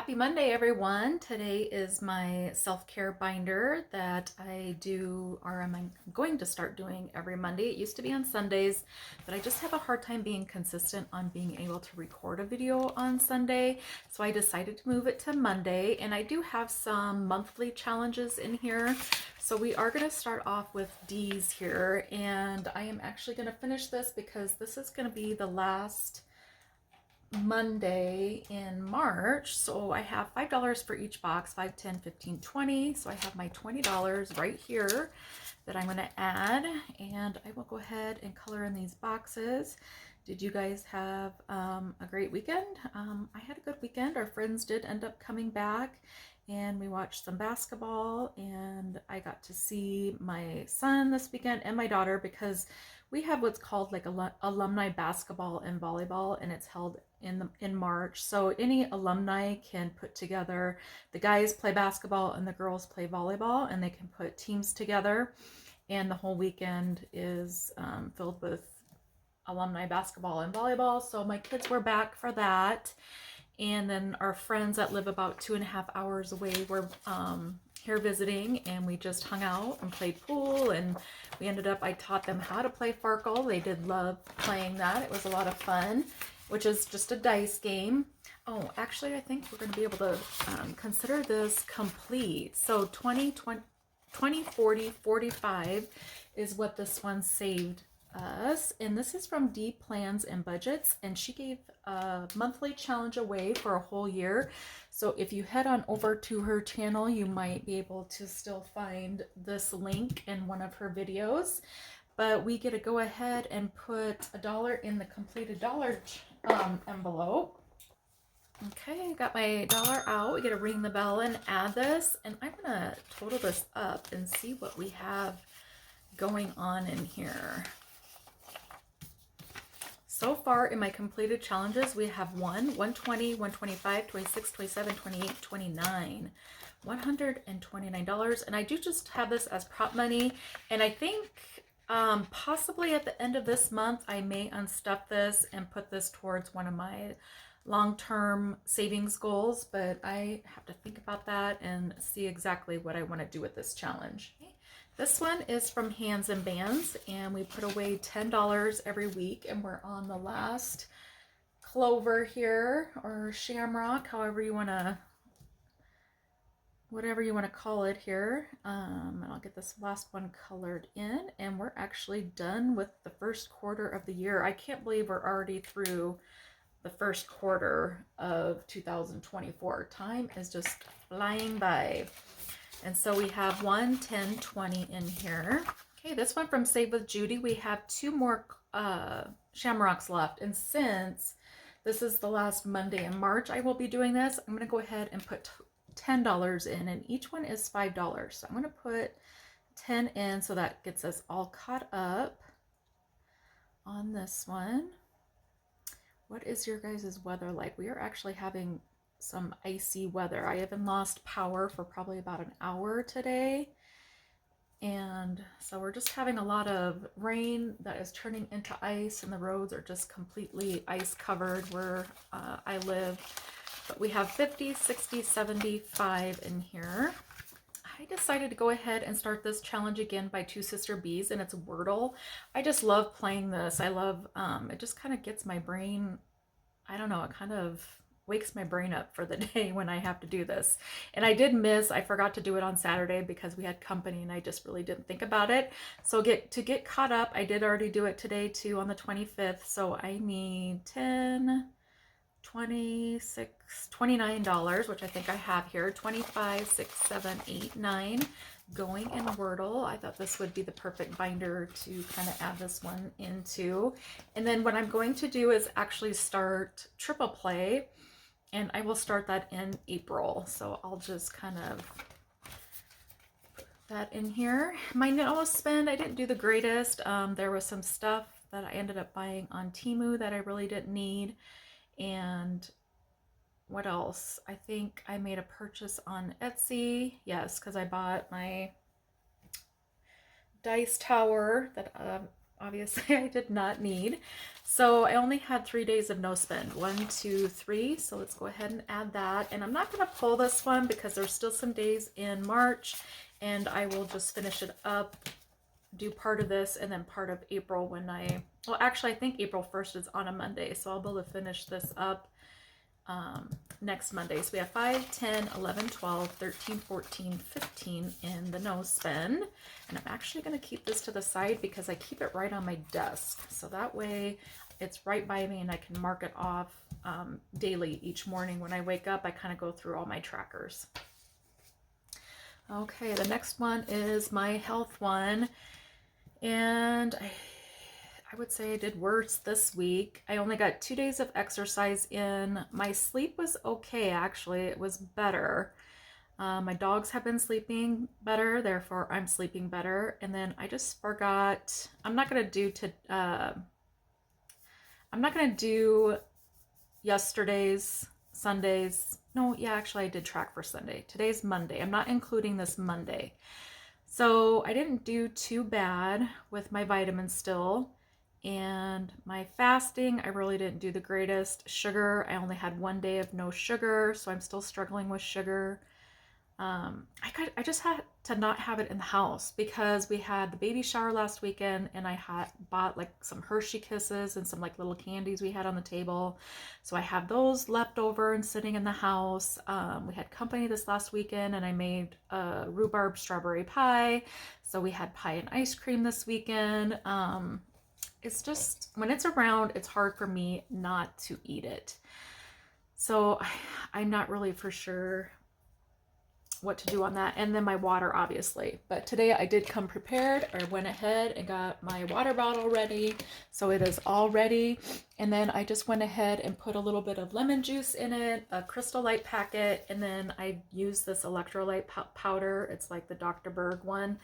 Happy Monday, everyone. Today is my self-care binder that I do, or I'm going to start doing every Monday. It used to be on Sundays, but I just have a hard time being consistent on being able to record a video on Sunday. So I decided to move it to Monday, and I do have some monthly challenges in here. So we are going to start off with D's here, and I am actually going to finish this because this is going to be the last Monday in March. So I have $5 for each box, 5, 10, 15, 20. So I have my $20 right here that I'm going to add, and I will go ahead and color in these boxes. Did you guys have a great weekend? I had a good weekend. Our friends did end up coming back, and we watched some basketball, and I got to see my son this weekend and my daughter because we have what's called like alumni basketball and volleyball, and it's held in March. So any alumni can put together, the guys play basketball and the girls play volleyball, and they can put teams together, and the whole weekend is filled with alumni basketball and volleyball. So my kids were back for that, and then our friends that live about 2.5 hours away were here visiting, and we just hung out and played pool, and we ended up, I taught them how to play Farkle. They did love playing that. It was a lot of fun, which is just a dice game. Oh, actually, I think we're going to be able to consider this complete. So 20, 20, 20, 40, 45 is what this one saved us, and this is from D Plans and Budgets, and she gave a monthly challenge away for a whole year. So if you head on over to her channel, you might be able to still find this link in one of her videos. But we get to go ahead and put $1 in the completed dollar envelope. Okay, I got my dollar out. We get to ring the bell and add this, and I'm gonna total this up and see what we have going on in here. So far in my completed challenges, we have 120, 125, 26, 27, 28, 29, $129. And I do just have this as prop money. And I think possibly at the end of this month, I may unstuff this and put this towards one of my long-term savings goals. But I have to think about that and see exactly what I want to do with this challenge. This one is from Hands and Bands, and we put away $10 every week, and we're on the last clover here, or shamrock, however you want to, whatever you want to call it here. And I'll get this last one colored in, and we're actually done with the first quarter of the year. I can't believe we're already through the first quarter of 2024. Time is just flying by. And so we have 1, 10, 20 in here. Okay, this one from Save with Judy, we have 2 more shamrocks left. And since this is the last Monday in March, I will be doing this. I'm going to go ahead and put $10 in, and each one is $5. So I'm going to put 10 in, so that gets us all caught up on this one. What is your guys' weather like? We are actually having some icy weather. I haven't lost power for probably about an hour today, and so we're just having a lot of rain that is turning into ice, and the roads are just completely ice covered where I live. But we have 50, 60, 75 in here. I decided to go ahead and start this challenge again by Two Sister Bees, and it's Wordle. I just love playing this. I love it, just kind of gets my brain, I don't know, it kind of wakes my brain up for the day when I have to do this. And I forgot to do it on Saturday because we had company, and I just really didn't think about it. So to get caught up, I did already do it today too on the 25th. So I need 10, 26, $29, which I think I have here. 25, 6, 7, 8, 9 going in Wordle. I thought this would be the perfect binder to kind of add this one into. And then what I'm going to do is actually start Triple Play, and I will start that in April. So I'll just kind of put that in here. My no spend, I didn't do the greatest. There was some stuff that I ended up buying on Temu that I really didn't need. And what else? I think I made a purchase on Etsy. Yes, because I bought my dice tower that obviously I did not need. So I only had 3 days of no spend. 1, 2, 3. So let's go ahead and add that. And I'm not going to pull this one because there's still some days in March, and I will just finish it up, do part of this, and then part of April when well, actually I think April 1st is on a Monday, so I'll be able to finish this up next Monday. So we have 5, 10, 11, 12, 13, 14, 15 in the no spend. And I'm actually going to keep this to the side because I keep it right on my desk. So that way it's right by me and I can mark it off daily each morning. When I wake up, I kind of go through all my trackers. Okay, the next one is my health one. And I would say I did worse this week. I only got 2 days of exercise in. My sleep was okay, actually. It was better. My dogs have been sleeping better, therefore I'm sleeping better. And then I just forgot, I'm not gonna do yesterday's, Sunday's. No, yeah, actually I did track for Sunday. Today's Monday. I'm not including this Monday. So I didn't do too bad with my vitamins still. And my fasting, I really didn't do the greatest. Sugar, I only had 1 day of no sugar, so I'm still struggling with sugar. I just had to not have it in the house because we had the baby shower last weekend, and I had bought like some Hershey Kisses and some like little candies we had on the table. So I have those left over and sitting in the house. We had company this last weekend, and I made a rhubarb strawberry pie. So we had pie and ice cream this weekend. It's just, when it's around, it's hard for me not to eat it. So I'm not really for sure what to do on that. And then my water, obviously. But today I did come prepared. I went ahead and got my water bottle ready. So it is all ready. And then I just went ahead and put a little bit of lemon juice in it, a Crystal Light packet, and then I used this electrolyte powder. It's like the Dr. Berg one.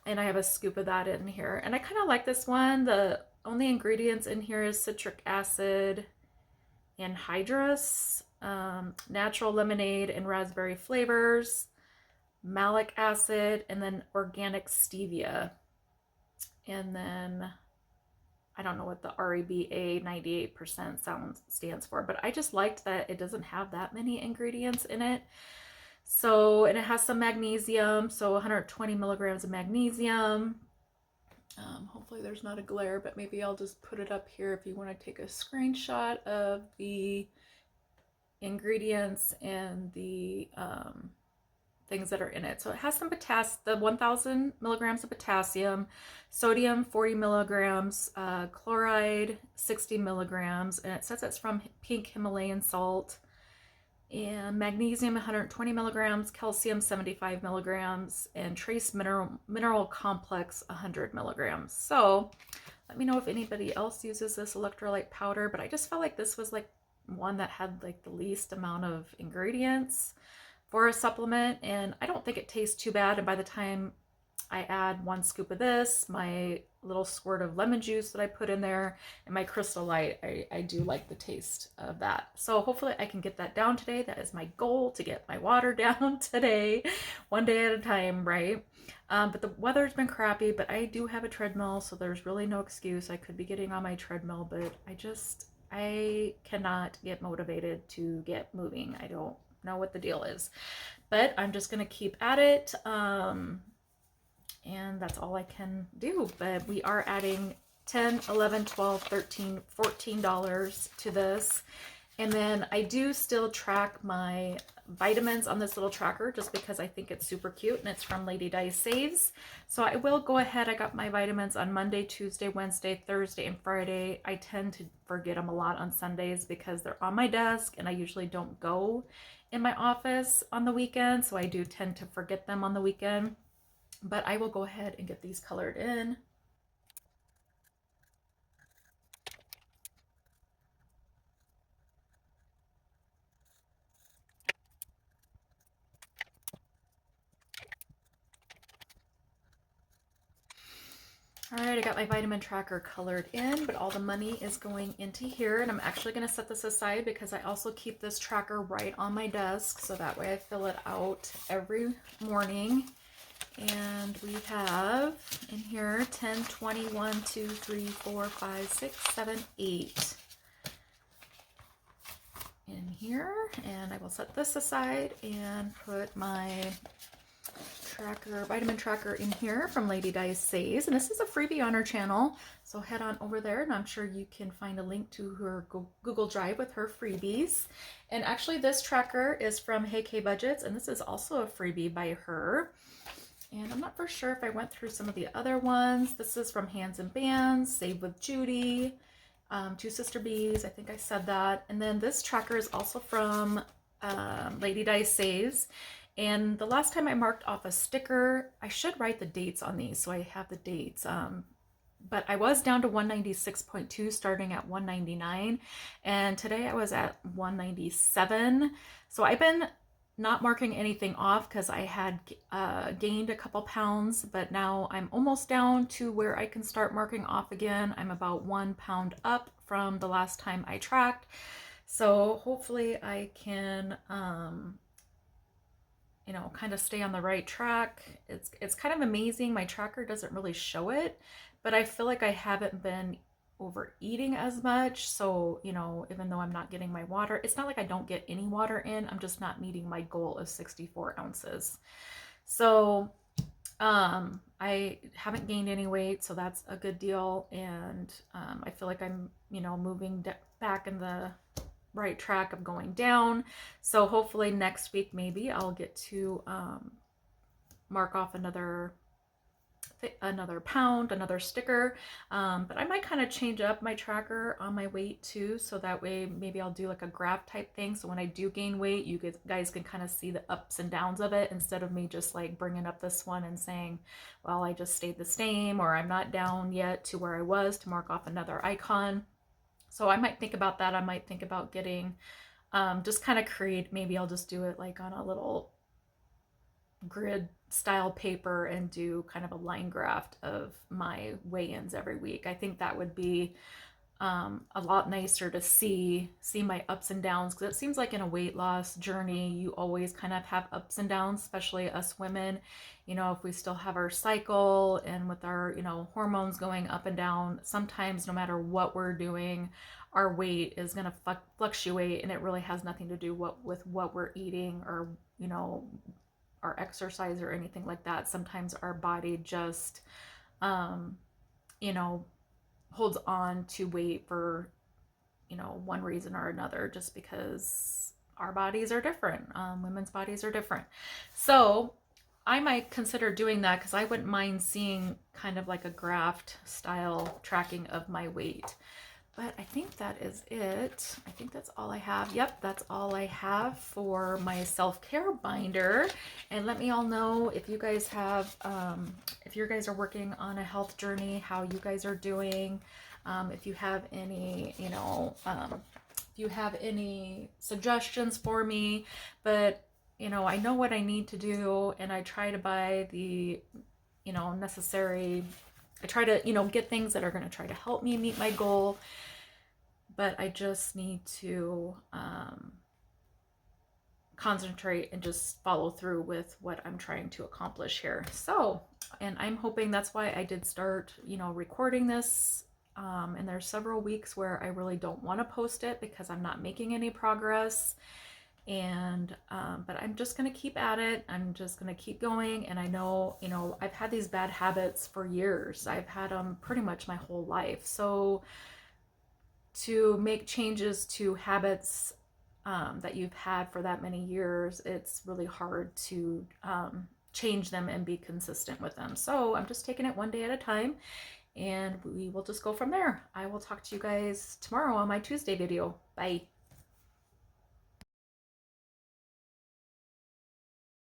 And I have a scoop of that in here. And I kind of like this one. The only ingredients in here is citric acid, anhydrous, natural lemonade and raspberry flavors, malic acid, and then organic stevia. And then I don't know what the REBA 98% stands for, but I just liked that it doesn't have that many ingredients in it. So, and it has some magnesium, so 120 milligrams of magnesium. Hopefully there's not a glare, but maybe I'll just put it up here if you want to take a screenshot of the ingredients and the things that are in it. So it has some potassium, the 1000 milligrams of potassium, sodium 40 milligrams, chloride 60 milligrams, and it says it's from pink Himalayan salt, and magnesium 120 milligrams, calcium 75 milligrams, and trace mineral complex 100 milligrams. So let me know if anybody else uses this electrolyte powder, but I just felt like this was like one that had like the least amount of ingredients for a supplement, and I don't think it tastes too bad. And by the time I add 1 scoop of this, my little squirt of lemon juice that I put in there, and my Crystal Light, I do like the taste of that. So hopefully I can get that down today. That is my goal, to get my water down today, 1 day at a time, right? But the weather's been crappy, but I do have a treadmill, so there's really no excuse. I could be getting on my treadmill, but I cannot get motivated to get moving. I don't know what the deal is, but I'm just gonna keep at it. And that's all I can do. But we are adding $10, $11, $12, $13, $14 to this. And then I do still track my vitamins on this little tracker just because I think it's super cute, and it's from Lady Di Saves. So I will go ahead. I got my vitamins on Monday, Tuesday, Wednesday, Thursday, and Friday. I tend to forget them a lot on Sundays because they're on my desk and I usually don't go in my office on the weekend. So I do tend to forget them on the weekend. But I will go ahead and get these colored in. All right, I got my vitamin tracker colored in, but all the money is going into here, and I'm actually going to set this aside because I also keep this tracker right on my desk, so that way I fill it out every morning. And we have in here 10, 20, 1, 2, 3, 4, 5, 6, 7, 8 in here. And I will set this aside and put my tracker, vitamin tracker in here from Lady Di Says. And this is a freebie on her channel. So head on over there and I'm sure you can find a link to her Google Drive with her freebies. And actually this tracker is from Hey K Budgets, and this is also a freebie by her. And I'm not for sure if I went through some of the other ones. This is from Hands and Bands, Save with Judy, Two Sister Bees, I think I said that. And then this tracker is also from Lady Di Saves. And the last time I marked off a sticker, I should write the dates on these so I have the dates. But I was down to 196.2 starting at 199. And today I was at 197. So I've been not marking anything off because I had gained a couple pounds, but now I'm almost down to where I can start marking off again. I'm about 1 pound up from the last time I tracked. So hopefully I can, you know, kind of stay on the right track. It's kind of amazing. My tracker doesn't really show it, but I feel like I haven't been overeating as much. So, you know, even though I'm not getting my water, it's not like I don't get any water in. I'm just not meeting my goal of 64 ounces. So, I haven't gained any weight, so that's a good deal. And I feel like I'm, you know, moving back in the right track of going down. So hopefully next week, maybe I'll get to mark off another pound, another sticker. But I might kind of change up my tracker on my weight too, so that way maybe I'll do like a graph type thing, so when I do gain weight, you guys can kind of see the ups and downs of it, instead of me just like bringing up this one and saying, well, I just stayed the same, or I'm not down yet to where I was, to mark off another icon. So I might think about that. I might think about getting just kind of create, maybe I'll just do it like on a little grid style paper and do kind of a line graph of my weigh-ins every week. I think that would be a lot nicer to see my ups and downs, because it seems like in a weight loss journey you always kind of have ups and downs, especially us women. You know, if we still have our cycle and with our, you know, hormones going up and down, sometimes no matter what we're doing, our weight is going to fluctuate, and it really has nothing to do with what we're eating, or, you know, our exercise or anything like that. Sometimes our body just you know, holds on to weight for, you know, one reason or another, just because our bodies are different. Women's bodies are different. So I might consider doing that, because I wouldn't mind seeing kind of like a graphed style tracking of my weight. But I think that is it. I think that's all I have. Yep, that's all I have for my self-care binder. And let me all know if you guys have, if you guys are working on a health journey, how you guys are doing. If you have any, you know, if you have any suggestions for me. But, you know, I know what I need to do, and I try to buy the, you know, necessary, I try to, you know, get things that are going to try to help me meet my goal. But I just need to concentrate and just follow through with what I'm trying to accomplish here. So, and I'm hoping that's why I did start, you know, recording this. And there's several weeks where I really don't want to post it because I'm not making any progress. And but I'm just going to keep at it. I'm just going to keep going. And I know, you know, I've had these bad habits for years. I've had them pretty much my whole life. So to make changes to habits that you've had for that many years, it's really hard to change them and be consistent with them. So I'm just taking it one day at a time, and we will just go from there. I will talk to you guys tomorrow on my Tuesday video. Bye.